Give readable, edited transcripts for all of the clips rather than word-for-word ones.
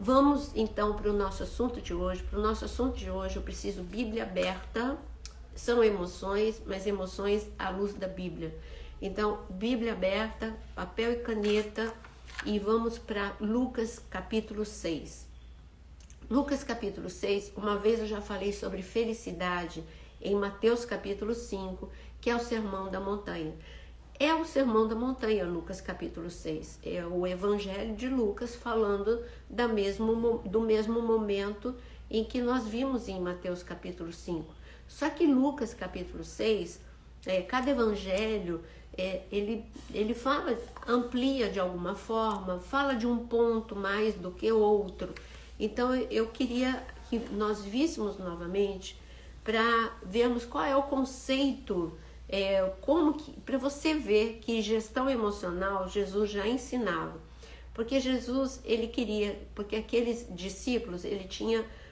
Vamos então para o nosso assunto de hoje. Para o nosso assunto de hoje eu preciso Bíblia aberta. São emoções, mas emoções à luz da Bíblia. Então, Bíblia aberta, papel e caneta, e vamos para Lucas capítulo 6. Lucas capítulo 6, uma vez eu já falei sobre felicidade em Mateus capítulo 5, que é o Sermão da Montanha. É o Sermão da Montanha, Lucas capítulo 6. É o Evangelho de Lucas falando do mesmo momento em que nós vimos em Mateus capítulo 5. Só que Lucas capítulo 6, cada evangelho, ele fala, amplia de alguma forma, fala de um ponto mais do que outro. Então eu queria que nós víssemos novamente para vermos qual é o conceito, para você ver que gestão emocional Jesus já ensinava. Porque Jesus, porque aqueles discípulos,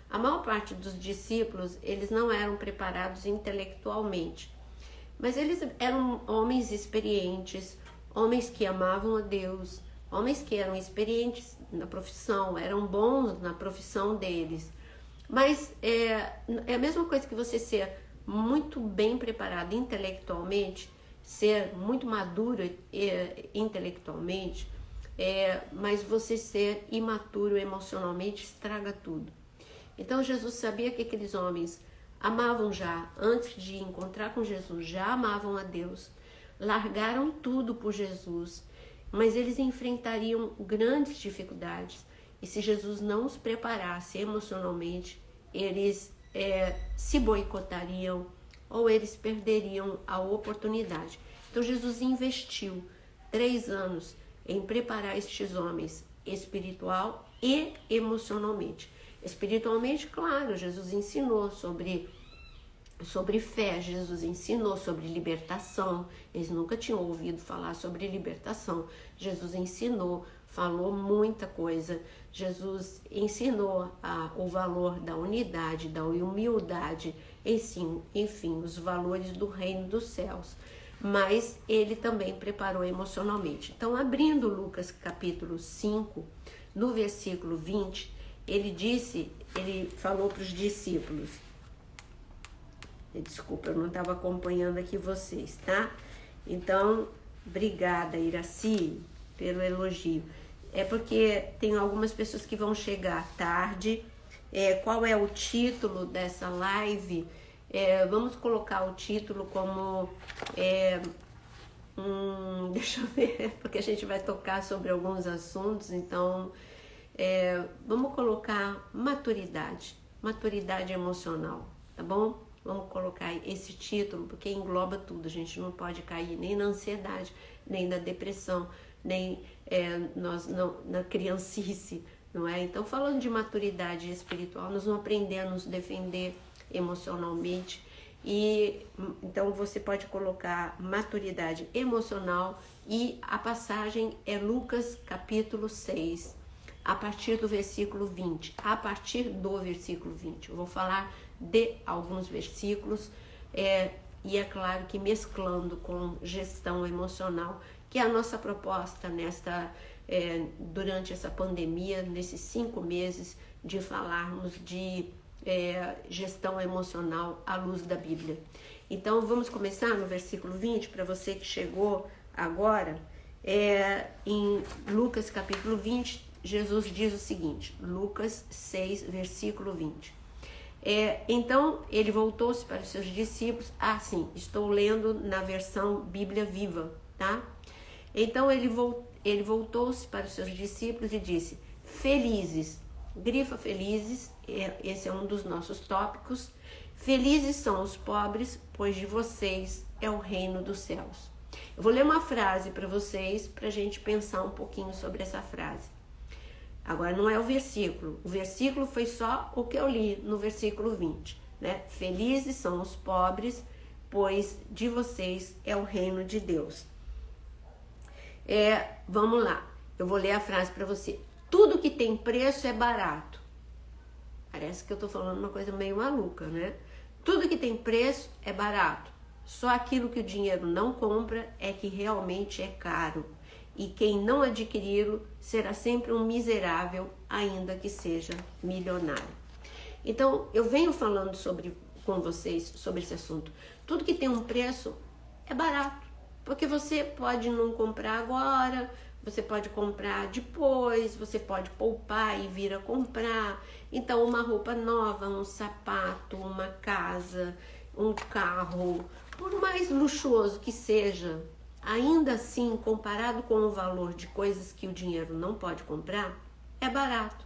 a maior parte dos discípulos, eles não eram preparados intelectualmente, mas eles eram homens experientes, homens que amavam a Deus, homens que eram experientes na profissão, eram bons na profissão deles. Mas é a mesma coisa que você ser muito bem preparado intelectualmente, ser muito maduro intelectualmente, mas você ser imaturo emocionalmente estraga tudo. Então Jesus sabia que aqueles homens amavam já, antes de encontrar com Jesus, já amavam a Deus, largaram tudo por Jesus, mas eles enfrentariam grandes dificuldades, e se Jesus não os preparasse emocionalmente, eles se boicotariam ou eles perderiam a oportunidade. Então Jesus investiu 3 anos em preparar estes homens espiritual e emocionalmente. Espiritualmente, claro, Jesus ensinou sobre fé, Jesus ensinou sobre libertação. Eles nunca tinham ouvido falar sobre libertação. Jesus ensinou, falou muita coisa. Jesus ensinou o valor da unidade, da humildade, enfim, os valores do reino dos céus. Mas ele também preparou emocionalmente. Então, abrindo Lucas capítulo 5, no versículo 20, ele falou para os discípulos, desculpa, eu não estava acompanhando aqui vocês, tá? Então, obrigada, Iraci, pelo elogio. É porque tem algumas pessoas que vão chegar tarde. Qual é o título dessa live? Vamos colocar o título como... deixa eu ver, porque a gente vai tocar sobre alguns assuntos, então... vamos colocar maturidade emocional, tá bom? Vamos colocar esse título, porque engloba tudo. A gente não pode cair nem na ansiedade, nem na depressão, nem na criancice, não é? Então, falando de maturidade espiritual, nós vamos aprender a nos defender emocionalmente. E então você pode colocar maturidade emocional, e a passagem é Lucas capítulo 6, a partir do versículo 20. A partir do versículo 20. Eu vou falar de alguns versículos, e é claro que mesclando com gestão emocional, que é a nossa proposta durante essa pandemia, nesses 5 meses, de falarmos de gestão emocional à luz da Bíblia. Então vamos começar no versículo 20, para você que chegou agora, em Lucas capítulo 20, Jesus diz o seguinte, Lucas 6, versículo 20. Então ele voltou-se para os seus discípulos, sim, estou lendo na versão Bíblia Viva, tá? Então ele voltou-se para os seus discípulos e disse, felizes, grifa felizes, esse é um dos nossos tópicos, felizes são os pobres, pois de vocês é o reino dos céus. Eu vou ler uma frase para vocês, para a gente pensar um pouquinho sobre essa frase. Agora não é o versículo foi só o que eu li no versículo 20, né? Felizes são os pobres, pois de vocês é o reino de Deus. Vamos lá, eu vou ler a frase para você. Tudo que tem preço é barato. Parece que eu tô falando uma coisa meio maluca, né? Tudo que tem preço é barato. Só aquilo que o dinheiro não compra é que realmente é caro. e quem não adquiri-lo será sempre um miserável, ainda que seja milionário. Então, eu venho falando com vocês sobre esse assunto. Tudo que tem um preço é barato, porque você pode não comprar agora, você pode comprar depois, você pode poupar e vir a comprar. Então, uma roupa nova, um sapato, uma casa, um carro, por mais luxuoso que seja, ainda assim, comparado com o valor de coisas que o dinheiro não pode comprar, é barato.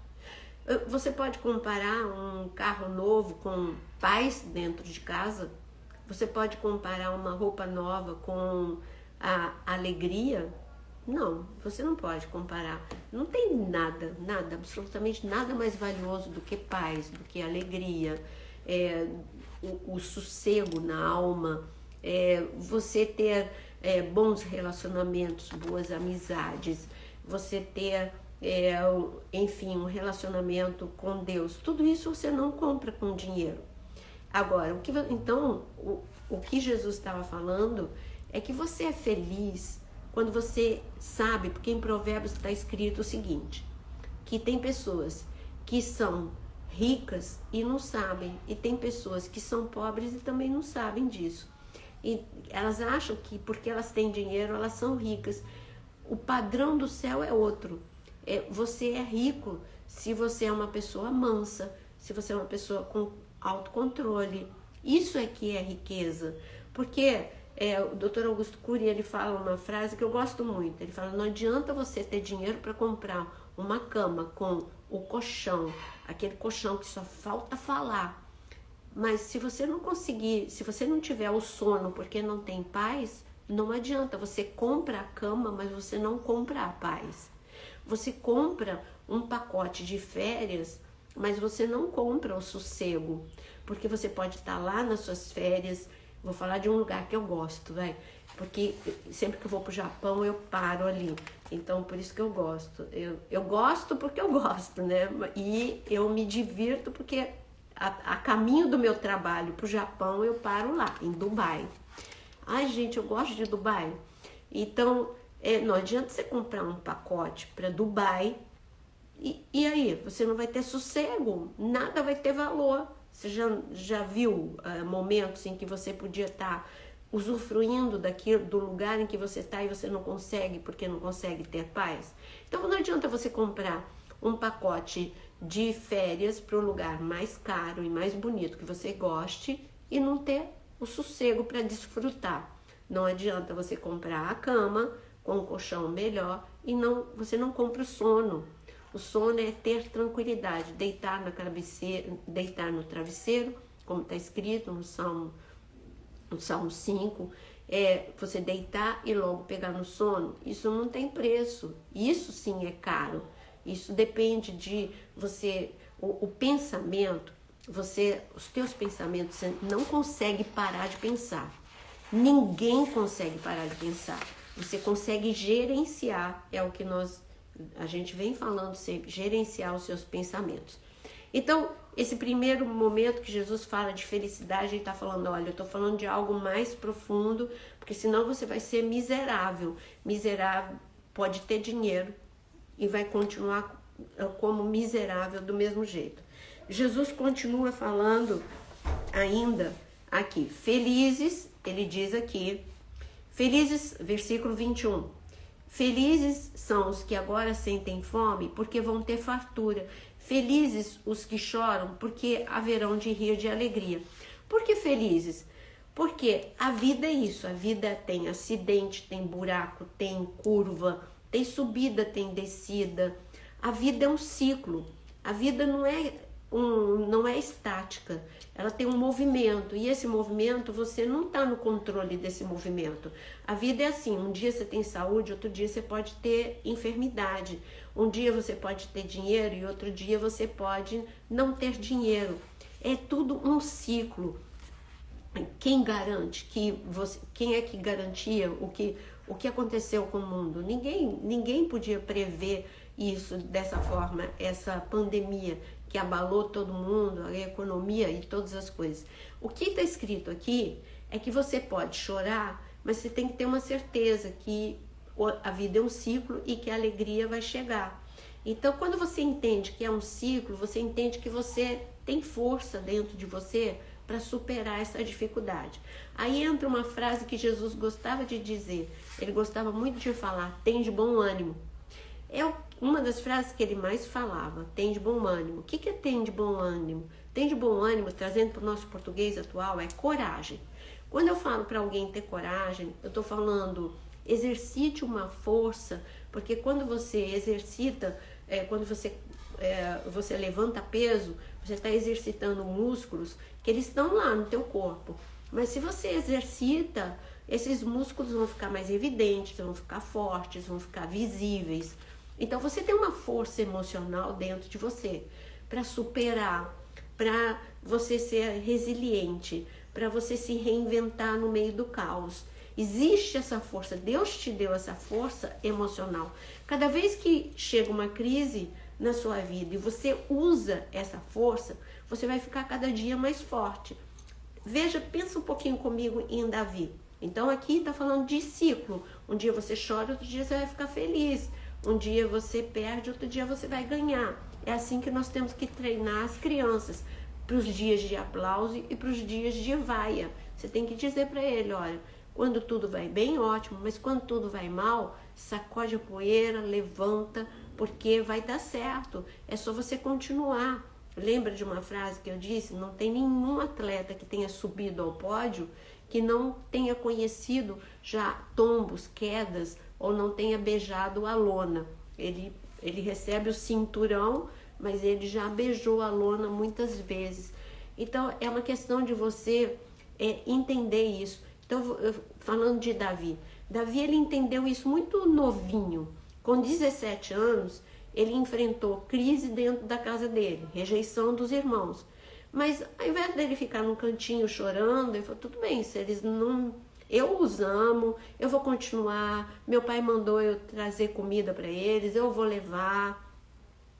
Você pode comparar um carro novo com paz dentro de casa? Você pode comparar uma roupa nova com a alegria? Não, você não pode comparar. Não tem nada, absolutamente nada mais valioso do que paz, do que alegria, o sossego na alma, você ter bons relacionamentos, boas amizades, você ter, enfim, um relacionamento com Deus. Tudo isso você não compra com dinheiro. Agora, o que Jesus estava falando é que você é feliz quando você sabe, porque em Provérbios está escrito o seguinte, que tem pessoas que são ricas e não sabem, e tem pessoas que são pobres e também não sabem disso. E elas acham que porque elas têm dinheiro, elas são ricas. O padrão do céu é outro. Você é rico se você é uma pessoa mansa, se você é uma pessoa com autocontrole. Isso é que é riqueza. Porque o Dr. Augusto Cury, ele fala uma frase que eu gosto muito. Ele fala, não adianta você ter dinheiro para comprar uma cama com o colchão, aquele colchão que só falta falar. Mas se você não conseguir, se você não tiver o sono porque não tem paz, não adianta. Você compra a cama, mas você não compra a paz. Você compra um pacote de férias, mas você não compra o sossego. Porque você pode estar lá nas suas férias. Vou falar de um lugar que eu gosto, porque sempre que eu vou pro Japão eu paro ali. Então, por isso que eu gosto. Eu gosto porque eu gosto, né? E eu me divirto porque a caminho do meu trabalho pro Japão eu paro lá, em Dubai. Ai, gente, eu gosto de Dubai. Então, não adianta você comprar um pacote para Dubai e aí você não vai ter sossego, nada vai ter valor. Você já viu momentos em que você podia estar usufruindo do lugar em que você está e você não consegue porque não consegue ter paz? Então não adianta você comprar um pacote de férias para o lugar mais caro e mais bonito que você goste e não ter o sossego para desfrutar. Não adianta você comprar a cama com um colchão melhor e você não compra o sono. O sono é ter tranquilidade, deitar no travesseiro, como está escrito no Salmo 5, você deitar e logo pegar no sono. Isso não tem preço, isso sim é caro. Isso depende de você, o pensamento, os teus pensamentos, você não consegue parar de pensar. Ninguém consegue parar de pensar. Você consegue gerenciar, é o que a gente vem falando sempre, gerenciar os seus pensamentos. Então, esse primeiro momento que Jesus fala de felicidade, ele está falando, olha, eu estou falando de algo mais profundo, porque senão você vai ser miserável. Miserável pode ter dinheiro e vai continuar como miserável do mesmo jeito. Jesus continua falando ainda aqui, felizes, ele diz aqui, felizes, versículo 21, felizes são os que agora sentem fome, porque vão ter fartura. Felizes os que choram, porque haverão de rir de alegria. Por que felizes? Porque a vida é isso, a vida tem acidente, tem buraco, tem curva, tem subida, tem descida. A vida é um ciclo, a vida não é estática, ela tem um movimento, e esse movimento você não está no controle desse movimento. A vida é assim, um dia você tem saúde, outro dia você pode ter enfermidade, um dia você pode ter dinheiro e outro dia você pode não ter dinheiro. É tudo um ciclo. Quem garante quem é que garantia o que aconteceu com o mundo? Ninguém podia prever isso dessa forma, essa pandemia que abalou todo mundo, a economia e todas as coisas. O que está escrito aqui é que você pode chorar, mas você tem que ter uma certeza que a vida é um ciclo e que a alegria vai chegar. Então, quando você entende que é um ciclo, você entende que você tem força dentro de você para superar essa dificuldade. Aí entra uma frase que Jesus gostava de dizer, ele gostava muito de falar, tem de bom ânimo. É uma das frases que ele mais falava, tem de bom ânimo. O que é tem de bom ânimo? Tem de bom ânimo, trazendo para o nosso português atual, é coragem. Quando eu falo para alguém ter coragem, eu estou falando, exercite uma força, porque quando você exercita, quando você levanta peso, você está exercitando músculos que eles estão lá no teu corpo. Mas se você exercita, esses músculos vão ficar mais evidentes, vão ficar fortes, vão ficar visíveis. Então você tem uma força emocional dentro de você para superar, para você ser resiliente, para você se reinventar no meio do caos. Existe essa força, Deus te deu essa força emocional. Cada vez que chega uma crise na sua vida e você usa essa força, você vai ficar cada dia mais forte. Veja, pensa um pouquinho comigo em Davi. Então aqui está falando de ciclo. Um dia você chora, outro dia você vai ficar feliz. Um dia você perde, outro dia você vai ganhar. É assim que nós temos que treinar as crianças, para os dias de aplauso e para os dias de vaia. Você tem que dizer para ele, olha, quando tudo vai bem, ótimo, mas quando tudo vai mal, sacode a poeira, levanta, porque vai dar certo. É só você continuar. Lembra de uma frase que eu disse? Não tem nenhum atleta que tenha subido ao pódio que não tenha conhecido já tombos, quedas, ou não tenha beijado a lona. Ele recebe o cinturão, mas ele já beijou a lona muitas vezes. Então, é uma questão de você entender isso. Então, falando de Davi. Davi, ele entendeu isso muito novinho. Com 17 anos, ele enfrentou crise dentro da casa dele, rejeição dos irmãos. Mas, ao invés dele ficar num cantinho chorando, ele falou, tudo bem, se eles não... Eu os amo, eu vou continuar, meu pai mandou eu trazer comida para eles, eu vou levar,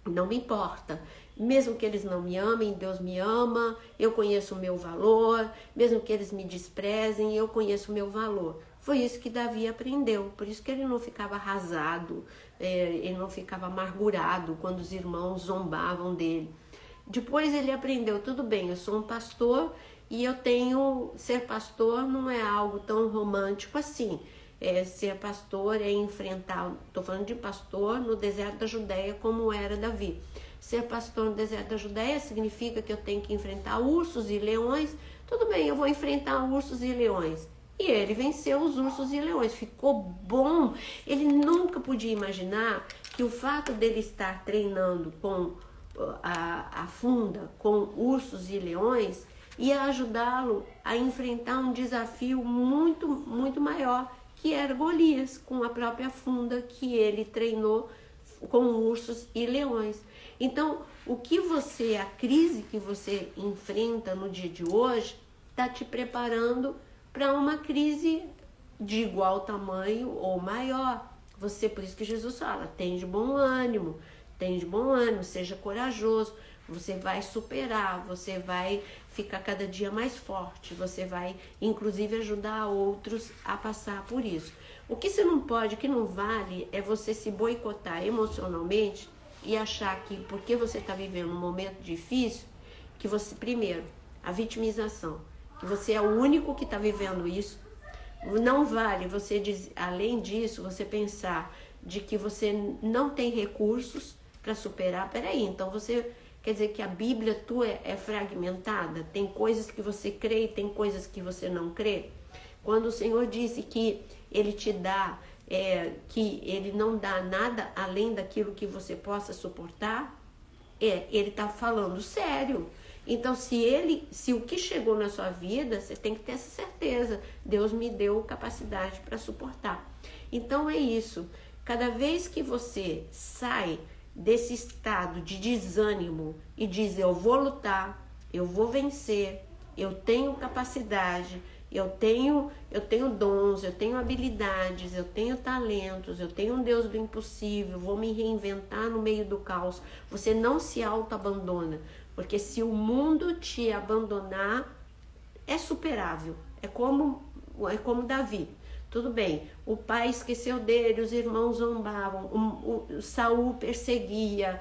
não me importa. Mesmo que eles não me amem, Deus me ama, eu conheço o meu valor, mesmo que eles me desprezem, eu conheço o meu valor. Foi isso que Davi aprendeu, por isso que ele não ficava arrasado, ele não ficava amargurado quando os irmãos zombavam dele. Depois ele aprendeu, tudo bem, eu sou um pastor e ser pastor não é algo tão romântico assim. Ser pastor é enfrentar, estou falando de pastor no deserto da Judéia como era Davi. Ser pastor no deserto da Judéia significa que eu tenho que enfrentar ursos e leões. Tudo bem, eu vou enfrentar ursos e leões. E ele venceu os ursos e leões, ficou bom. Ele nunca podia imaginar que o fato dele estar treinando com a funda, com ursos e leões, ia ajudá-lo a enfrentar um desafio muito, muito maior, que era Golias, com a própria funda que ele treinou com ursos e leões. Então, a crise que você enfrenta no dia de hoje, está te preparando para uma crise de igual tamanho ou maior. Por isso que Jesus fala, tem de bom ânimo, seja corajoso, você vai superar, você vai ficar cada dia mais forte, você vai inclusive ajudar outros a passar por isso. O que você não pode, o que não vale é você se boicotar emocionalmente e achar que porque você está vivendo um momento difícil, que você, primeiro, a vitimização, que você é o único que está vivendo isso. Não vale você, além disso, você pensar de que você não tem recursos para superar. Peraí, então você quer dizer que a Bíblia tua é fragmentada? Tem coisas que você crê e tem coisas que você não crê? Quando o Senhor disse que Ele te dá, que Ele não dá nada além daquilo que você possa suportar, Ele está falando sério. Então, se o que chegou na sua vida, você tem que ter essa certeza. Deus me deu capacidade para suportar. Então, é isso. Cada vez que você sai desse estado de desânimo e diz, eu vou lutar, eu vou vencer, eu tenho capacidade, eu tenho dons, eu tenho habilidades, eu tenho talentos, eu tenho um Deus do impossível, vou me reinventar no meio do caos. Você não se auto-abandona. Porque se o mundo te abandonar, é superável. É como Davi. Tudo bem, o pai esqueceu dele, os irmãos zombavam, o Saul perseguia,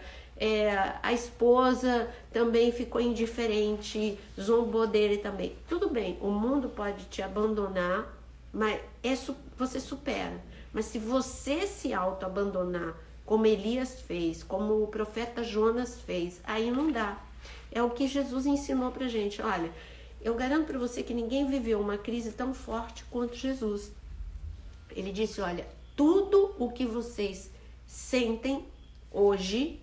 a esposa também ficou indiferente, zombou dele também. Tudo bem, o mundo pode te abandonar, mas você supera. Mas se você se auto-abandonar, como Elias fez, como o profeta Jonas fez, aí não dá. É o que Jesus ensinou pra gente. Olha, eu garanto para você que ninguém viveu uma crise tão forte quanto Jesus. Ele disse, olha, tudo o que vocês sentem hoje,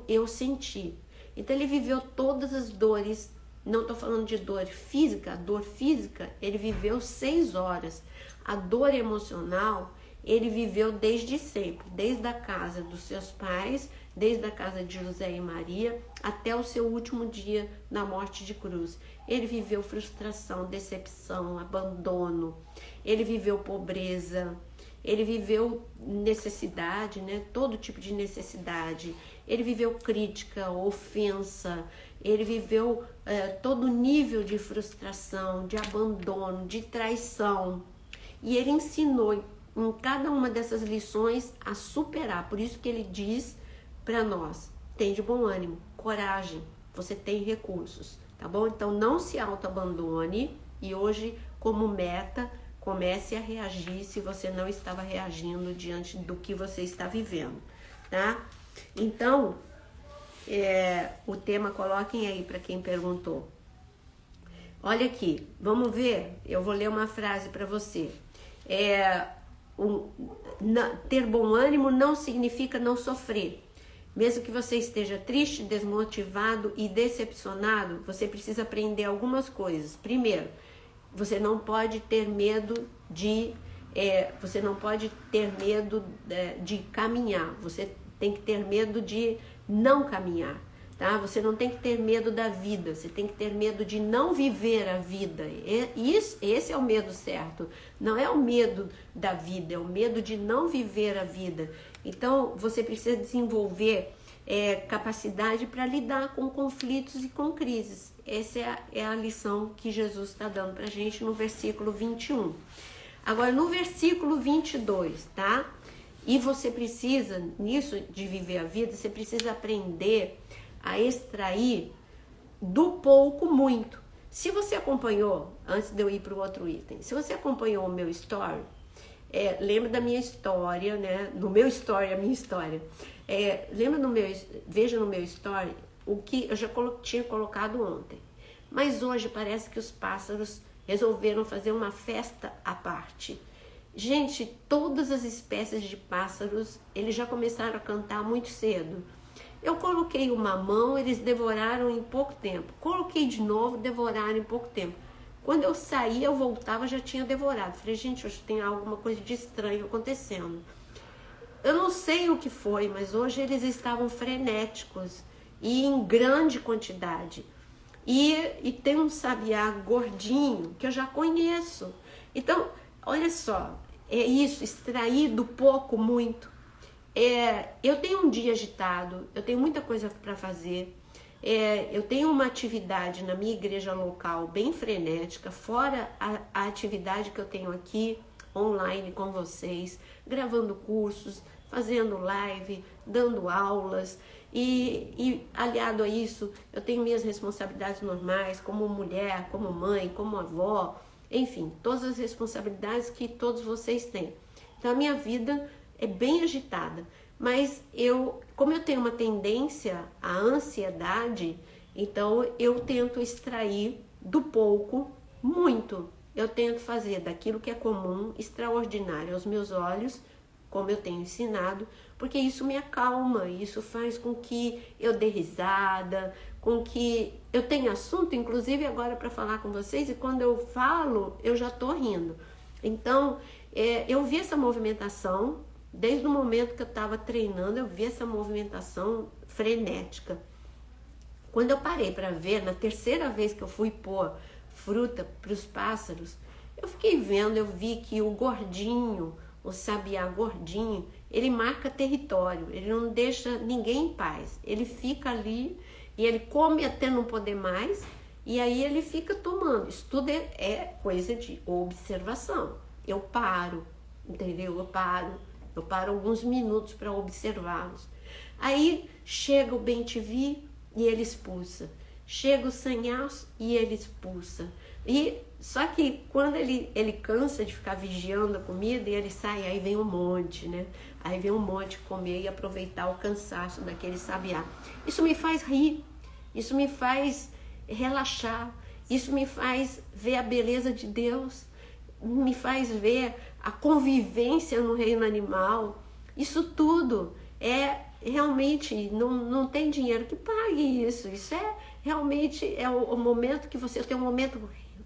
eu senti. Então ele viveu todas as dores, não estou falando de dor física, a dor física ele viveu 6 horas. A dor emocional ele viveu desde sempre, desde a casa dos seus pais, desde a casa de José e Maria, até o seu último dia na morte de cruz. Ele viveu frustração, decepção, abandono, ele viveu pobreza, ele viveu necessidade, né? Todo tipo de necessidade. Ele viveu crítica, ofensa, ele viveu todo nível de frustração, de abandono, de traição. E ele ensinou em cada uma dessas lições a superar. Por isso que ele diz para nós, tem de bom ânimo, coragem, você tem recursos, tá bom? Então não se auto-abandone e hoje, como meta, comece a reagir se você não estava reagindo diante do que você está vivendo, tá? Então, o tema coloquem aí para quem perguntou. Olha aqui, vamos ver, eu vou ler uma frase para você. Ter bom ânimo não significa não sofrer. Mesmo que você esteja triste, desmotivado e decepcionado, você precisa aprender algumas coisas. Primeiro, você não pode ter medo de caminhar. Você tem que ter medo de não caminhar, tá? Você não tem que ter medo da vida. Você tem que ter medo de não viver a vida. Esse é o medo certo. Não é o medo da vida, é o medo de não viver a vida. Então, você precisa desenvolver capacidade para lidar com conflitos e com crises. Essa é a lição que Jesus está dando para a gente no versículo 21. Agora, no versículo 22, tá? E você precisa, nisso de viver a vida, você precisa aprender a extrair do pouco muito. Se você acompanhou, antes de eu ir para o outro item, se você acompanhou o meu story, lembra da minha história, né? No meu story, a minha história. Veja no meu story o que eu já tinha colocado ontem. Mas hoje parece que os pássaros resolveram fazer uma festa à parte. Gente, todas as espécies de pássaros, eles já começaram a cantar muito cedo. Eu coloquei uma mão, eles devoraram em pouco tempo. Coloquei de novo, devoraram em pouco tempo. Quando eu saía, eu voltava, já tinha devorado. Falei, gente, hoje tem alguma coisa de estranho acontecendo. Eu não sei o que foi, mas hoje eles estavam frenéticos e em grande quantidade. E tem um sabiá gordinho que eu já conheço. Então, olha só, é isso, extrair do pouco muito. Eu tenho um dia agitado, eu tenho muita coisa para fazer. Eu tenho uma atividade na minha igreja local bem frenética, fora a atividade que eu tenho aqui online com vocês, gravando cursos, fazendo live, dando aulas e aliado a isso, eu tenho minhas responsabilidades normais como mulher, como mãe, como avó, enfim, todas as responsabilidades que todos vocês têm. Então a minha vida é bem agitada, mas como eu tenho uma tendência à ansiedade, então eu tento extrair do pouco muito. Eu tento fazer daquilo que é comum, extraordinário aos meus olhos, como eu tenho ensinado, porque isso me acalma, isso faz com que eu dê risada, com que eu tenha assunto, inclusive agora para falar com vocês, e quando eu falo, eu já estou rindo. Então, eu vi essa movimentação, desde o momento que eu estava treinando, eu vi essa movimentação frenética. Quando eu parei para ver, na terceira vez que eu fui pôr fruta para os pássaros, eu fiquei vendo, eu vi que o gordinho, o sabiá gordinho, ele marca território, ele não deixa ninguém em paz, ele fica ali e ele come até não poder mais e aí ele fica tomando. Isso tudo é coisa de observação. Eu paro, entendeu? Eu paro alguns minutos para observá-los. Aí chega o bem-te-vi e ele expulsa. Chega o sanhaço e ele expulsa. E só que quando ele cansa de ficar vigiando a comida e ele sai, aí vem um monte, né? Aí vem um monte comer e aproveitar o cansaço daquele sabiá. Isso me faz rir, isso me faz relaxar, isso me faz ver a beleza de Deus, me faz ver a convivência no reino animal. Isso tudo é realmente, não tem dinheiro que pague isso. Isso é realmente o momento que você tem um momento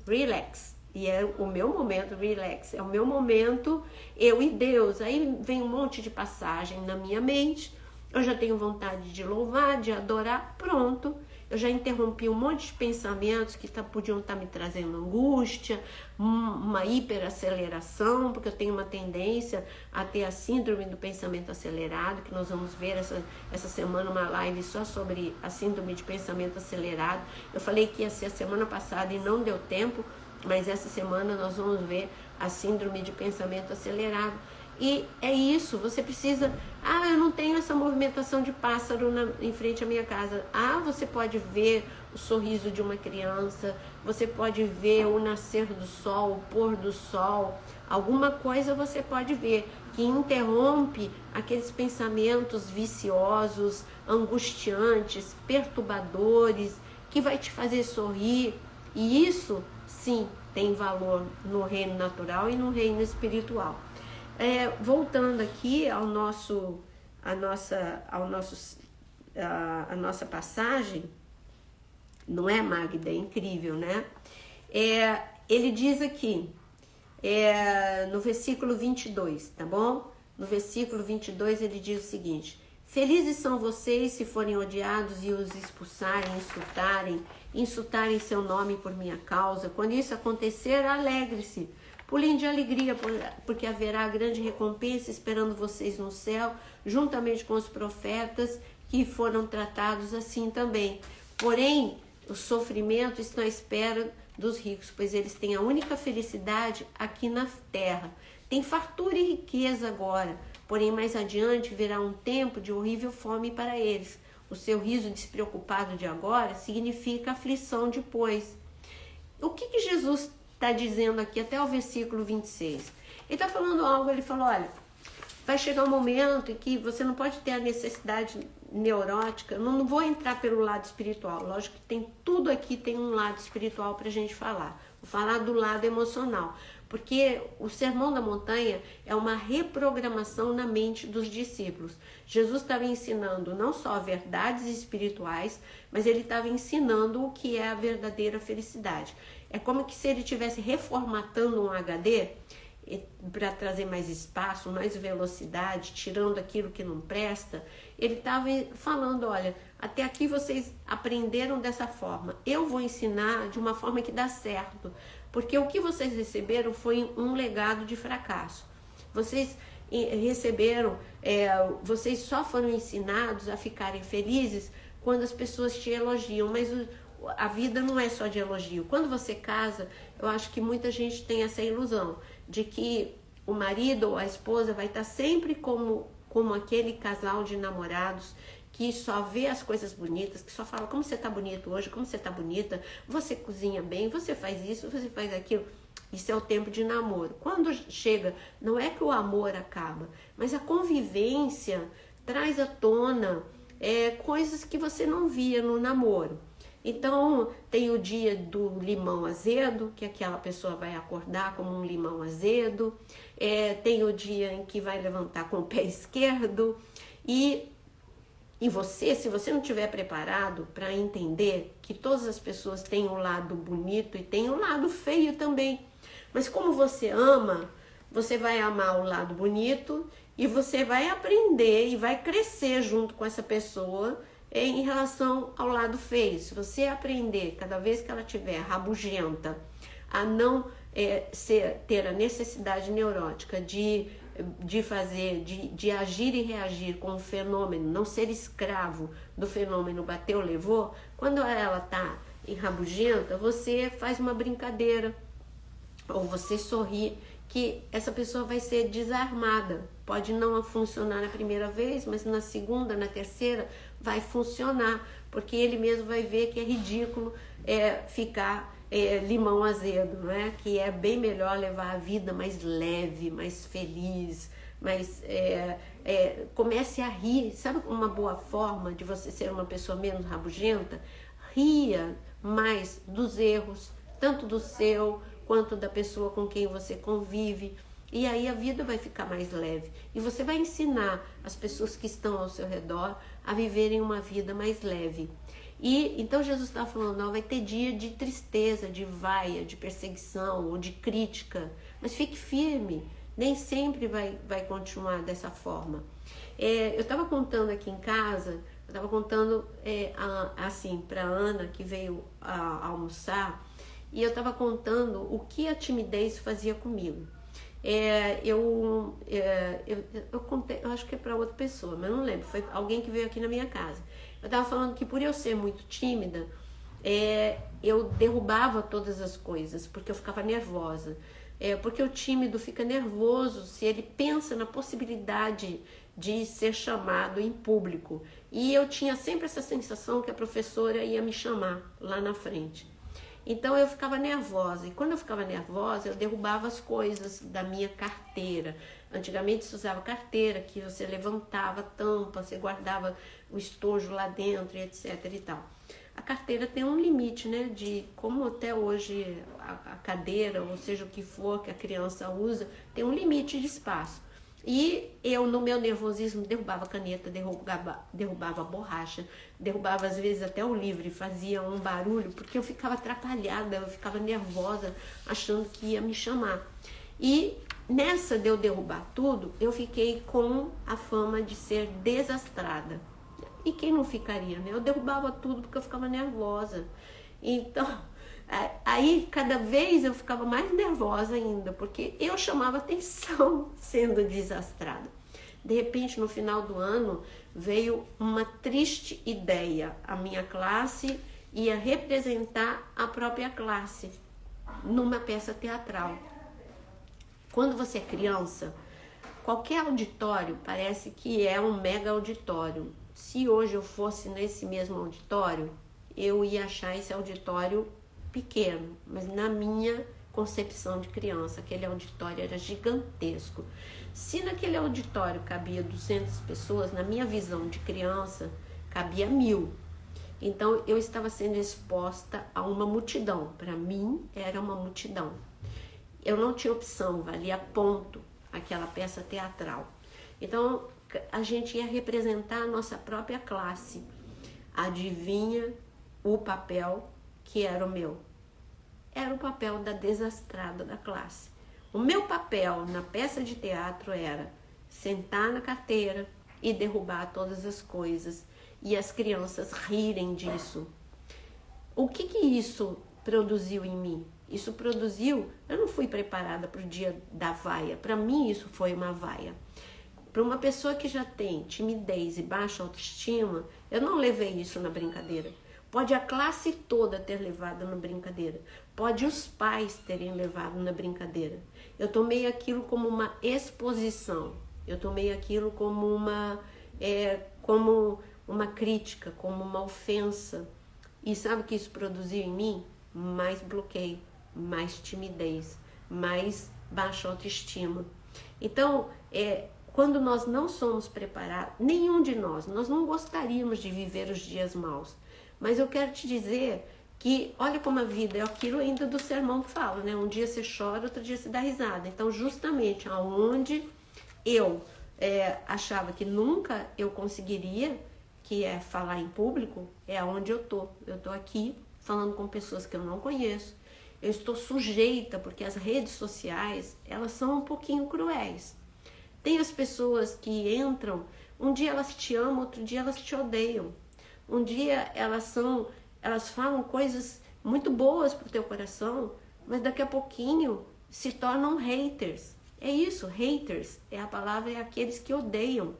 relax. E é o meu momento relax, é o meu momento eu e Deus. Aí vem um monte de passagem na minha mente, eu já tenho vontade de louvar, de adorar, pronto. Eu já interrompi um monte de pensamentos que podiam estar me trazendo angústia, uma hiperaceleração, porque eu tenho uma tendência a ter a síndrome do pensamento acelerado, que nós vamos ver essa semana uma live só sobre a síndrome de pensamento acelerado. Eu falei que ia ser a semana passada e não deu tempo, mas essa semana nós vamos ver a síndrome de pensamento acelerado. E é isso, você precisa... eu não tenho essa movimentação de pássaro em frente à minha casa. Você pode ver o sorriso de uma criança, você pode ver o nascer do sol, o pôr do sol. Alguma coisa você pode ver que interrompe aqueles pensamentos viciosos, angustiantes, perturbadores, que vai te fazer sorrir. E isso, sim, tem valor no reino natural e no reino espiritual. Voltando aqui a nossa passagem, não é, Magda? É incrível, né? Ele diz aqui, no versículo 22, tá bom? No versículo 22 ele diz o seguinte: felizes são vocês se forem odiados e os expulsarem, insultarem seu nome por minha causa. Quando isso acontecer, alegre-se. Pulem de alegria, porque haverá grande recompensa esperando vocês no céu, juntamente com os profetas que foram tratados assim também. Porém, o sofrimento está à espera dos ricos, pois eles têm a única felicidade aqui na terra. Tem fartura e riqueza agora, porém mais adiante virá um tempo de horrível fome para eles. O seu riso despreocupado de agora significa aflição depois. O que Jesus está dizendo aqui até o versículo 26. Ele está falando algo, ele falou, olha, vai chegar um momento em que você não pode ter a necessidade neurótica, não vou entrar pelo lado espiritual, lógico que tem tudo aqui, tem um lado espiritual para a gente falar, vou falar do lado emocional, porque o Sermão da Montanha é uma reprogramação na mente dos discípulos. Jesus estava ensinando não só verdades espirituais, mas ele estava ensinando o que é a verdadeira felicidade. É como que se ele estivesse reformatando um HD para trazer mais espaço, mais velocidade, tirando aquilo que não presta. Ele estava falando, olha, até aqui vocês aprenderam dessa forma. Eu vou ensinar de uma forma que dá certo, porque o que vocês receberam foi um legado de fracasso. Vocês receberam, vocês só foram ensinados a ficarem felizes quando as pessoas te elogiam, mas a vida não é só de elogio. Quando você casa, eu acho que muita gente tem essa ilusão de que o marido ou a esposa vai estar sempre como aquele casal de namorados que só vê as coisas bonitas, que só fala como você está bonito hoje, como você está bonita, você cozinha bem, você faz isso, você faz aquilo. Isso é o tempo de namoro. Quando chega, não é que o amor acaba, mas a convivência traz à tona coisas que você não via no namoro. Então, tem o dia do limão azedo, que aquela pessoa vai acordar como um limão azedo. Tem o dia em que vai levantar com o pé esquerdo. E você, se você não estiver preparado para entender que todas as pessoas têm um lado bonito e têm um lado feio também. Mas como você ama, você vai amar o lado bonito e você vai aprender e vai crescer junto com essa pessoa em relação ao lado feio. Se você aprender, cada vez que ela estiver rabugenta, a não ter a necessidade neurótica de agir e reagir com o fenômeno, não ser escravo do fenômeno bateu, levou, quando ela está rabugenta, você faz uma brincadeira, ou você sorri, que essa pessoa vai ser desarmada. Pode não funcionar na primeira vez, mas na segunda, na terceira, vai funcionar, porque ele mesmo vai ver que é ridículo ficar limão azedo, não é? Que é bem melhor levar a vida mais leve, mais feliz, mais comece a rir. Sabe uma boa forma de você ser uma pessoa menos rabugenta? Ria mais dos erros, tanto do seu quanto da pessoa com quem você convive. E aí a vida vai ficar mais leve. E você vai ensinar as pessoas que estão ao seu redor a viverem uma vida mais leve. E então Jesus está falando, não, vai ter dia de tristeza, de vaia, de perseguição ou de crítica. Mas fique firme, nem sempre vai continuar dessa forma. Eu estava contando aqui em casa, eu estava contando assim para Ana, que veio almoçar, e eu estava contando o que a timidez fazia comigo. Eu contei, eu acho que é para outra pessoa, mas não lembro, foi alguém que veio aqui na minha casa. Eu estava falando que por eu ser muito tímida, eu derrubava todas as coisas, porque eu ficava nervosa. Porque o tímido fica nervoso se ele pensa na possibilidade de ser chamado em público. E eu tinha sempre essa sensação que a professora ia me chamar lá na frente. Então eu ficava nervosa, e quando eu ficava nervosa, eu derrubava as coisas da minha carteira. Antigamente se usava carteira, que você levantava a tampa, você guardava o estojo lá dentro, e etc e tal. A carteira tem um limite, né, de como até hoje a cadeira, ou seja o que for que a criança usa, tem um limite de espaço. E eu, no meu nervosismo, derrubava caneta, derrubava borracha, derrubava às vezes até o livro e fazia um barulho, porque eu ficava atrapalhada, eu ficava nervosa, achando que ia me chamar. E nessa de eu derrubar tudo, eu fiquei com a fama de ser desastrada. E quem não ficaria, né? Eu derrubava tudo porque eu ficava nervosa. Então, aí cada vez eu ficava mais nervosa ainda, porque eu chamava atenção sendo desastrada. De repente, no final do ano, veio uma triste ideia. A minha classe ia representar a própria classe numa peça teatral. Quando você é criança, qualquer auditório parece que é um mega auditório. Se hoje eu fosse nesse mesmo auditório, eu ia achar esse auditório pequeno, mas na minha concepção de criança, aquele auditório era gigantesco. Se naquele auditório cabia 200 pessoas, na minha visão de criança, cabia 1000. Então eu estava sendo exposta a uma multidão. Para mim era uma multidão. Eu não tinha opção, valia ponto aquela peça teatral. Então a gente ia representar a nossa própria classe. Adivinha o papel que era o meu? Era o papel da desastrada da classe. O meu papel na peça de teatro era sentar na carteira e derrubar todas as coisas e as crianças rirem disso. O que isso produziu em mim? Isso produziu, eu não fui preparada para o dia da vaia, para mim isso foi uma vaia. Para uma pessoa que já tem timidez e baixa autoestima, eu não levei isso na brincadeira. Pode a classe toda ter levado na brincadeira. Pode os pais terem levado na brincadeira. Eu tomei aquilo como uma exposição. Eu tomei aquilo como uma crítica, como uma ofensa. E sabe o que isso produziu em mim? Mais bloqueio, mais timidez, mais baixa autoestima. Então, quando nós não somos preparados, nenhum de nós não gostaríamos de viver os dias maus. Mas eu quero te dizer que, olha como a vida é aquilo ainda do sermão que fala, né? Um dia você chora, outro dia você dá risada. Então, justamente aonde eu achava que nunca eu conseguiria, que é falar em público, é aonde eu tô. Eu tô aqui falando com pessoas que eu não conheço. Eu estou sujeita, porque as redes sociais, elas são um pouquinho cruéis. Tem as pessoas que entram, um dia elas te amam, outro dia elas te odeiam. Um dia elas falam coisas muito boas pro teu coração, mas daqui a pouquinho se tornam haters. É isso, haters, a palavra é aqueles que odeiam.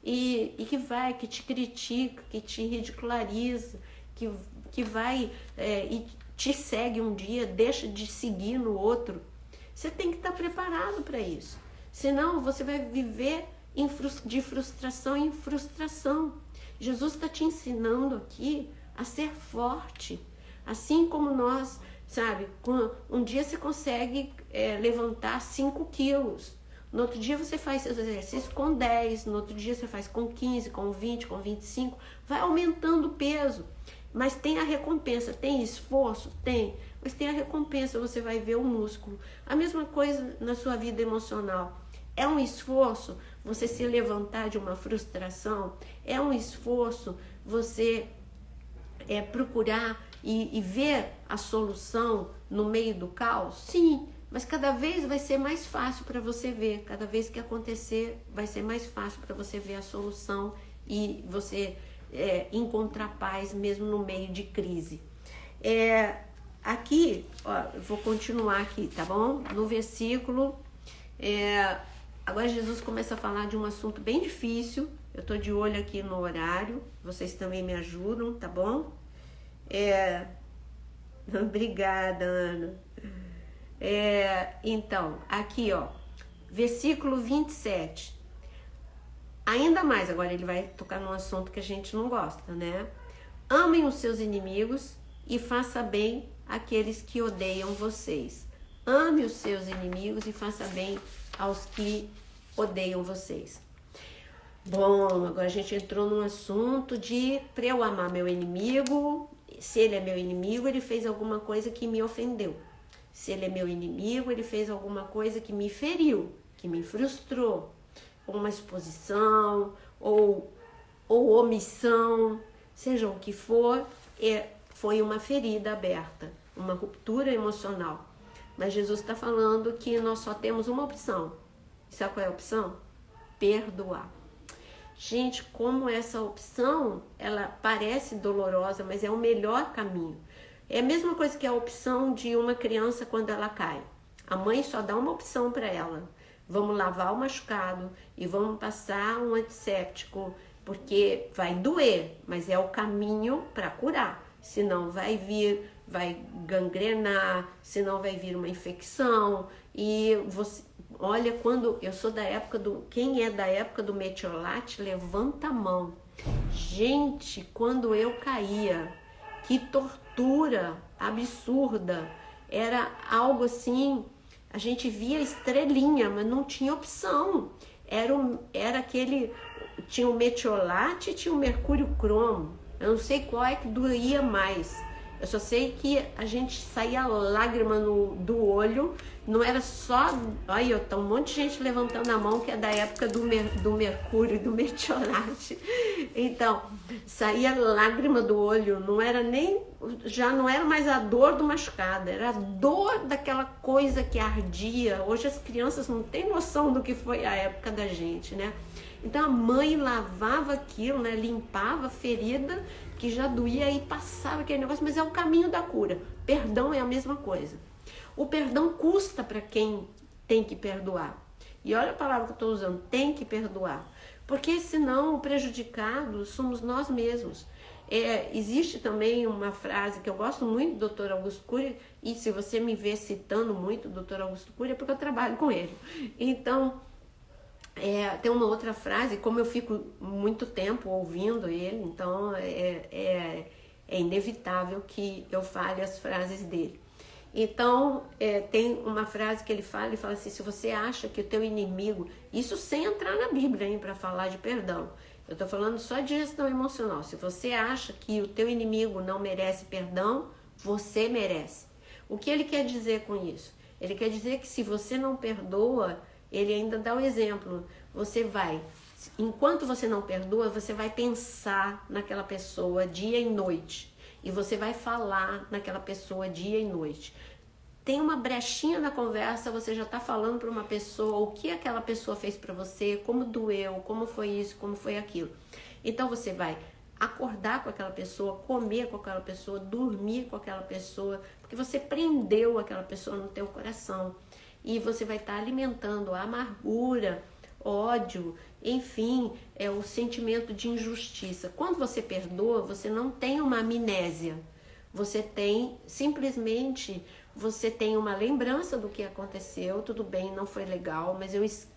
E que te critica, que te ridiculariza, que vai e te segue um dia, deixa de seguir no outro. Você tem que estar preparado para isso. Senão você vai viver de frustração em frustração. Jesus está te ensinando aqui a ser forte. Assim como nós, sabe, um dia você consegue levantar 5 quilos. No outro dia você faz seus exercícios com 10, no outro dia você faz com 15, com 20, com 25. Vai aumentando o peso. Mas tem a recompensa, tem esforço? Tem. Mas tem a recompensa, você vai ver o músculo. A mesma coisa na sua vida emocional. É um esforço você se levantar de uma frustração? É um esforço você procurar e ver a solução no meio do caos? Sim, mas cada vez vai ser mais fácil para você ver. Cada vez que acontecer, vai ser mais fácil para você ver a solução e você encontrar paz mesmo no meio de crise. Aqui, ó, eu vou continuar aqui, tá bom? No versículo, agora Jesus começa a falar de um assunto bem difícil. Eu tô de olho aqui no horário, vocês também me ajudam, tá bom? Obrigada, Ana. Então, aqui, ó, versículo 27. Ainda mais, agora ele vai tocar num assunto que a gente não gosta, né? Amem os seus inimigos e faça bem àqueles que odeiam vocês. Ame os seus inimigos e faça bem aos que odeiam vocês. Bom, agora a gente entrou num assunto de para eu amar meu inimigo. Se ele é meu inimigo, ele fez alguma coisa que me ofendeu. Se ele é meu inimigo, ele fez alguma coisa que me feriu, que me frustrou. Uma exposição ou omissão, seja o que for, foi uma ferida aberta, uma ruptura emocional. Mas Jesus está falando que nós só temos uma opção. Sabe qual é a opção? Perdoar. Gente, como essa opção, ela parece dolorosa, mas é o melhor caminho. É a mesma coisa que a opção de uma criança quando ela cai. A mãe só dá uma opção para ela. Vamos lavar o machucado e vamos passar um antisséptico, porque vai doer, mas é o caminho para curar. Senão vai gangrenar, senão vai vir uma infecção. E você, olha, quando eu sou da época quem é da época do metiolate, levanta a mão. Gente, quando eu caía, que tortura absurda, era algo assim. A gente via estrelinha, mas não tinha opção. Era aquele... Tinha o metiolate e tinha o mercúrio cromo. Eu não sei qual é que doía mais. Eu só sei que a gente saía lágrima do olho. Não era só... Olha, tá um monte de gente levantando a mão que é da época do mercúrio, do metiolate. Então, saía lágrima do olho. Não era nem... Já não era mais a dor do machucado. Era a dor daquela coisa que ardia. Hoje as crianças não têm noção do que foi a época da gente, né? Então a mãe lavava aquilo, né? Limpava a ferida que já doía e passava aquele negócio, mas é o caminho da cura. Perdão é a mesma coisa. O perdão custa para quem tem que perdoar. E olha a palavra que eu estou usando, tem que perdoar. Porque senão o prejudicado somos nós mesmos. Existe também uma frase que eu gosto muito do Dr. Augusto Cury, e se você me vê citando muito o Dr. Augusto Cury é porque eu trabalho com ele. Então, tem uma outra frase, como eu fico muito tempo ouvindo ele, então é inevitável que eu fale as frases dele. Então, tem uma frase que ele fala assim, se você acha que o teu inimigo, isso sem entrar na Bíblia, hein, para falar de perdão, eu estou falando só de gestão emocional, se você acha que o teu inimigo não merece perdão, você merece. O que ele quer dizer com isso? Ele quer dizer que se você não perdoa, ele ainda dá o exemplo, enquanto você não perdoa, você vai pensar naquela pessoa dia e noite. E você vai falar naquela pessoa dia e noite. Tem uma brechinha na conversa, você já está falando para uma pessoa o que aquela pessoa fez para você, como doeu, como foi isso, como foi aquilo. Então você vai acordar com aquela pessoa, comer com aquela pessoa, dormir com aquela pessoa, porque você prendeu aquela pessoa no teu coração. E você vai estar alimentando a amargura, ódio, enfim, o sentimento de injustiça. Quando você perdoa, você não tem uma amnésia. Você tem, simplesmente, você tem uma lembrança do que aconteceu, tudo bem, não foi legal, mas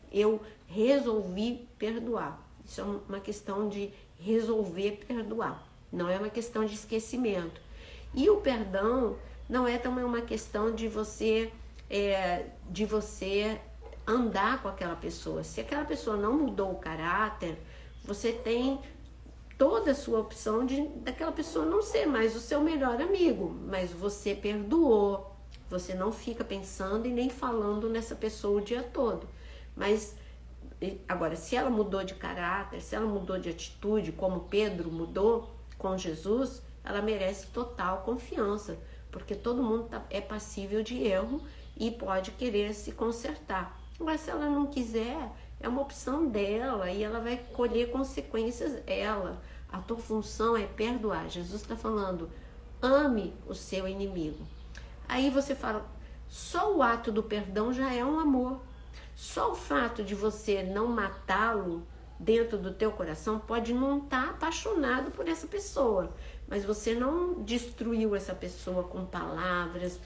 eu resolvi perdoar. Isso é uma questão de resolver perdoar, não é uma questão de esquecimento. E o perdão não é também uma questão de você andar com aquela pessoa. Se aquela pessoa não mudou o caráter, você tem toda a sua opção daquela pessoa não ser mais o seu melhor amigo, mas você perdoou, você não fica pensando e nem falando nessa pessoa o dia todo. Mas agora, se ela mudou de caráter, se ela mudou de atitude, como Pedro mudou com Jesus, ela merece total confiança, porque todo mundo é passível de erro e pode querer se consertar. Agora, se ela não quiser, é uma opção dela e ela vai colher consequências dela. A tua função é perdoar. Jesus está falando, ame o seu inimigo. Aí você fala, só o ato do perdão já é um amor. Só o fato de você não matá-lo dentro do teu coração pode não estar apaixonado por essa pessoa, mas você não destruiu essa pessoa com palavras,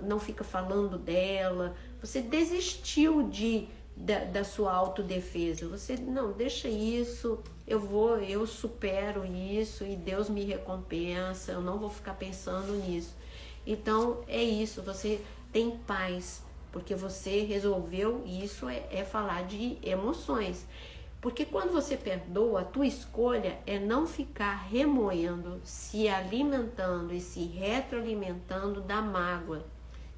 não fica falando dela, você desistiu da sua autodefesa. Você, não, deixa isso, eu supero isso e Deus me recompensa, eu não vou ficar pensando nisso. Então é isso, você tem paz, porque você resolveu. Isso é falar de emoções. Porque quando você perdoa, a tua escolha é não ficar remoendo, se alimentando e se retroalimentando da mágoa,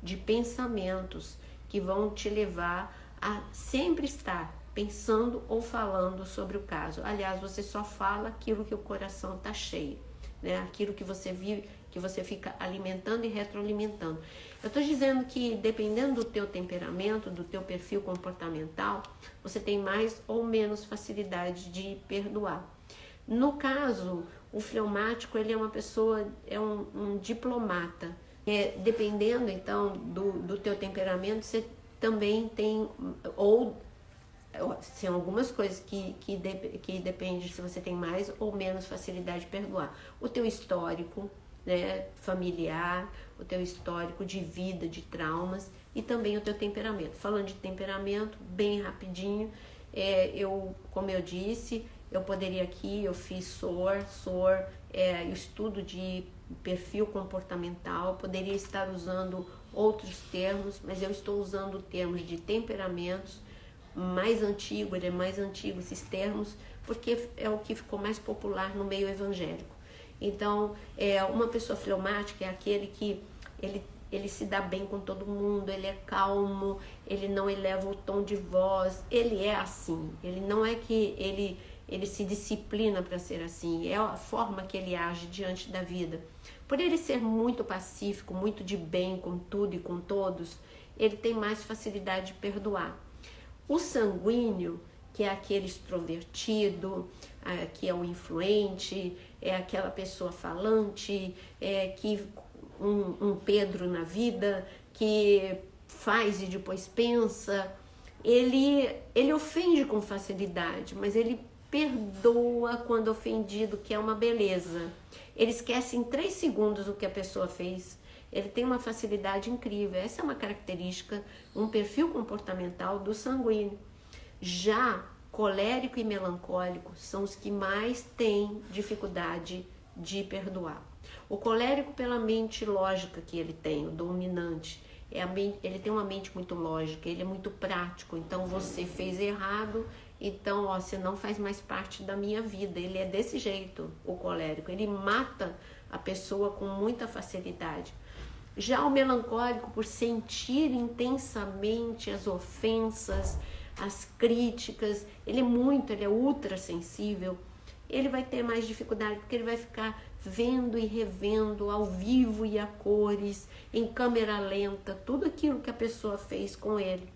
de pensamentos que vão te levar a sempre estar pensando ou falando sobre o caso. Aliás, você só fala aquilo que o coração está cheio, né? Aquilo que você vive, que você fica alimentando e retroalimentando. Eu estou dizendo que dependendo do teu temperamento, do teu perfil comportamental, você tem mais ou menos facilidade de perdoar. No caso, o fleumático, ele é uma pessoa, é um diplomata. Dependendo então do teu temperamento, você também tem, ou são algumas coisas que depende se você tem mais ou menos facilidade de perdoar. O teu histórico, né, familiar, o teu histórico de vida, de traumas, e também o teu temperamento. Falando de temperamento, bem rapidinho, como eu disse, eu poderia aqui, eu fiz SOR, estudo de perfil comportamental, poderia estar usando outros termos, mas eu estou usando termos de temperamentos, mais antigo, ele é mais antigo esses termos, porque é o que ficou mais popular no meio evangélico. Então, uma pessoa fleumática é aquele que ele se dá bem com todo mundo, ele é calmo, ele não eleva o tom de voz, ele é assim, ele não é que ele se disciplina para ser assim, é a forma que ele age diante da vida. Por ele ser muito pacífico, muito de bem com tudo e com todos, ele tem mais facilidade de perdoar. O sanguíneo, que é aquele extrovertido, que é o influente, é aquela pessoa falante, que um Pedro na vida, que faz e depois pensa, ele ofende com facilidade, mas ele perdoa quando ofendido, que é uma beleza. Ele esquece em 3 segundos o que a pessoa fez. Ele tem uma facilidade incrível. Essa é uma característica, um perfil comportamental do sanguíneo. Já colérico e melancólico são os que mais têm dificuldade de perdoar. O colérico, pela mente lógica que ele tem, o dominante, ele tem uma mente muito lógica, ele é muito prático. Então você fez errado, então você não faz mais parte da minha vida. Ele é desse jeito, o colérico, ele mata a pessoa com muita facilidade. Já o melancólico, por sentir intensamente as ofensas, as críticas, ele é ultra sensível, ele vai ter mais dificuldade, porque ele vai ficar vendo e revendo ao vivo e a cores, em câmera lenta, tudo aquilo que a pessoa fez com ele.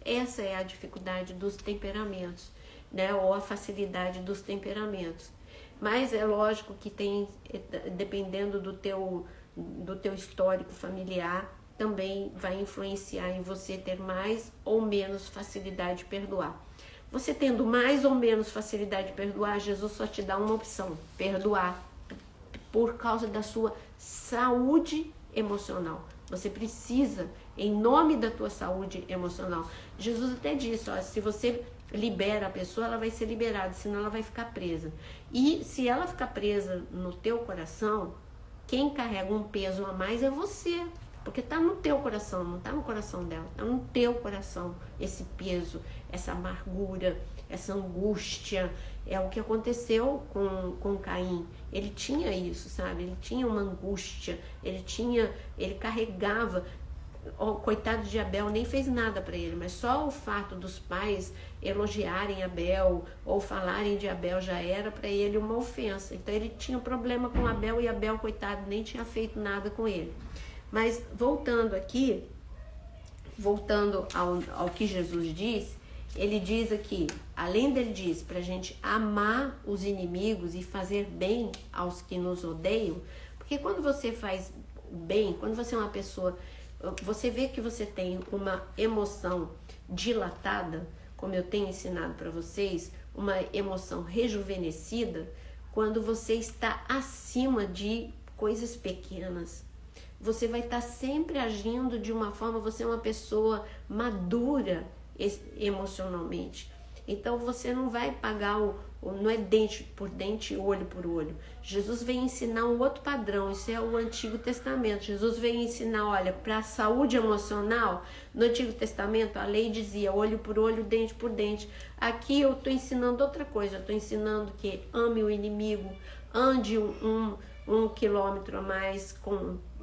Essa é a dificuldade dos temperamentos, né? Ou a facilidade dos temperamentos. Mas é lógico que tem, dependendo do teu histórico familiar, também vai influenciar em você ter mais ou menos facilidade de perdoar. Você tendo mais ou menos facilidade de perdoar, Jesus só te dá uma opção: perdoar. por causa da sua saúde emocional. Você precisa, em nome da tua saúde emocional. Jesus até disse, ó, se você libera a pessoa, ela vai ser liberada, senão ela vai ficar presa. E se ela ficar presa no teu coração, quem carrega um peso a mais é você. Porque está no teu coração, não está no coração dela. Está no teu coração esse peso, essa amargura, essa angústia. É o que aconteceu com Caim. Ele tinha isso, sabe? Ele tinha uma angústia, ele carregava. O coitado de Abel nem fez nada para ele, mas só o fato dos pais elogiarem Abel ou falarem de Abel já era para ele uma ofensa. Então ele tinha problema com Abel e Abel, coitado, nem tinha feito nada com ele. Mas voltando aqui, voltando ao que Jesus disse, ele diz aqui, além dele diz para a gente amar os inimigos e fazer bem aos que nos odeiam, porque quando você faz bem, quando você é uma pessoa, você vê que você tem uma emoção dilatada, como eu tenho ensinado para vocês, uma emoção rejuvenescida, quando você está acima de coisas pequenas. Você vai estar sempre agindo de uma forma, você é uma pessoa madura emocionalmente. Então você não vai pagar não é dente por dente, olho por olho. Jesus vem ensinar um outro padrão, isso é o Antigo Testamento. Jesus vem ensinar, olha, para a saúde emocional, no Antigo Testamento a lei dizia olho por olho, dente por dente. Aqui eu estou ensinando outra coisa, eu estou ensinando que ame o inimigo, ande um quilômetro a mais,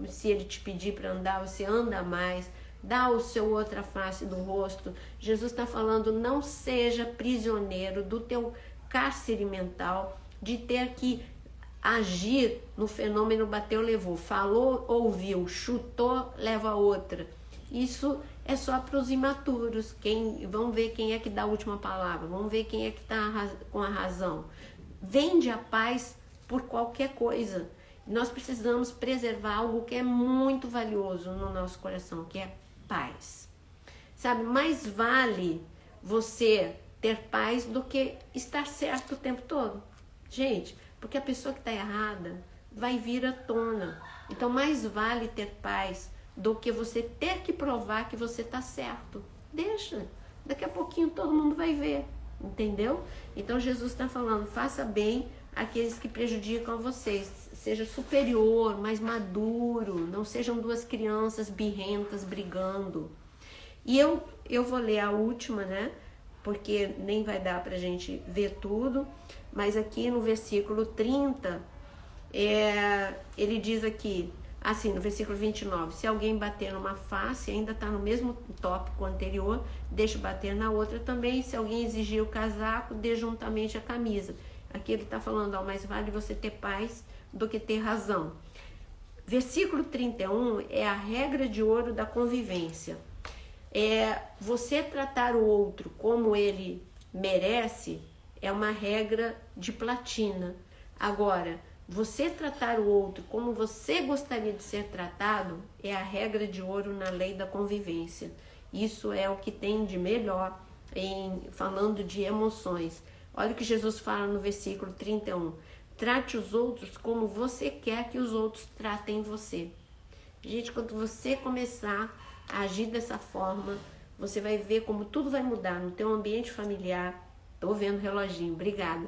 se ele te pedir para andar, você anda mais, dá o seu outra face do rosto. Jesus está falando, não seja prisioneiro do teu cárcere mental, de ter que agir no fenômeno bateu, levou, falou, ouviu, chutou, leva outra. Isso é só para os imaturos. Vamos ver quem é que dá a última palavra, vamos ver quem é que está com a razão. Vende a paz por qualquer coisa. Nós precisamos preservar algo que é muito valioso no nosso coração, que é paz. Sabe, mais vale você ter paz do que estar certo o tempo todo. Gente, porque a pessoa que está errada vai vir à tona. Então, mais vale ter paz do que você ter que provar que você está certo. Deixa, daqui a pouquinho todo mundo vai ver, entendeu? Então, Jesus está falando, faça bem àqueles que prejudicam vocês. Seja superior, mais maduro, não sejam duas crianças birrentas brigando. E eu vou ler a última, né? Porque nem vai dar pra gente ver tudo, mas aqui no versículo 30, ele diz aqui, assim, no versículo 29, se alguém bater numa face, ainda está no mesmo tópico anterior, deixa bater na outra também, se alguém exigir o casaco, dê juntamente a camisa. Aqui ele está falando, ó, mais vale você ter paz do que ter razão. Versículo 31 é a regra de ouro da convivência. Você tratar o outro como ele merece é uma regra de platina. Agora, você tratar o outro como você gostaria de ser tratado é a regra de ouro na lei da convivência. Isso é o que tem de melhor falando de emoções. Olha o que Jesus fala no versículo 31. Trate os outros como você quer que os outros tratem você. Gente, quando você começar a agir dessa forma, você vai ver como tudo vai mudar no teu ambiente familiar. Tô vendo o reloginho, obrigada.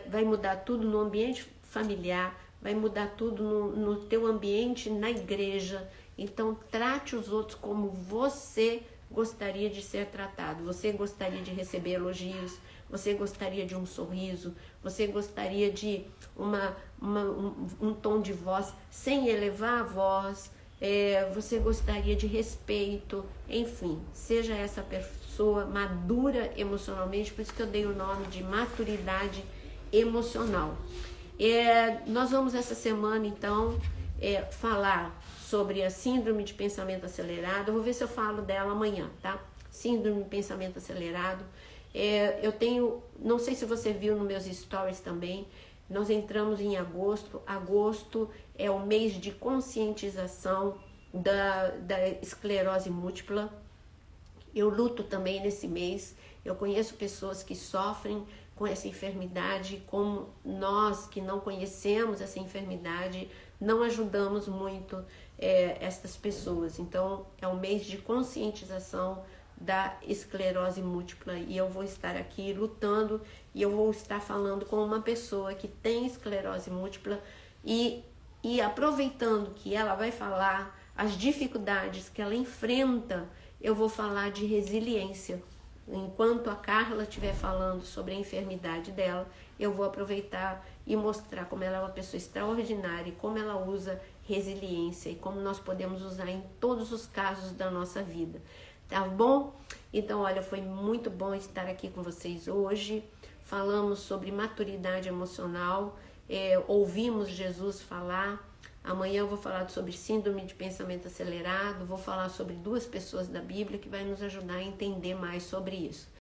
Vai mudar tudo no ambiente familiar, vai mudar tudo no teu ambiente na igreja. Então, trate os outros como você gostaria de ser tratado. Você gostaria de receber elogios, você gostaria de um sorriso, você gostaria de um tom de voz sem elevar a voz, você gostaria de respeito, enfim, seja essa pessoa madura emocionalmente, por isso que eu dei o nome de maturidade emocional. Nós vamos essa semana, então, falar sobre a síndrome de pensamento acelerado. Eu vou ver se eu falo dela amanhã, tá? Síndrome de pensamento acelerado. Eu tenho, não sei se você viu nos meus stories também, nós entramos em agosto. Agosto é o mês de conscientização da esclerose múltipla. Eu luto também nesse mês. Eu conheço pessoas que sofrem com essa enfermidade, como nós que não conhecemos essa enfermidade, não ajudamos muito estas pessoas. Então, é um mês de conscientização da esclerose múltipla e eu vou estar aqui lutando e eu vou estar falando com uma pessoa que tem esclerose múltipla e aproveitando que ela vai falar as dificuldades que ela enfrenta, eu vou falar de resiliência. Enquanto a Carla estiver falando sobre a enfermidade dela, eu vou aproveitar e mostrar como ela é uma pessoa extraordinária e como ela usa resiliência e como nós podemos usar em todos os casos da nossa vida. Tá bom? Então, olha, foi muito bom estar aqui com vocês hoje. Falamos sobre maturidade emocional, ouvimos Jesus falar. Amanhã eu vou falar sobre síndrome de pensamento acelerado, vou falar sobre 2 pessoas da Bíblia que vai nos ajudar a entender mais sobre isso.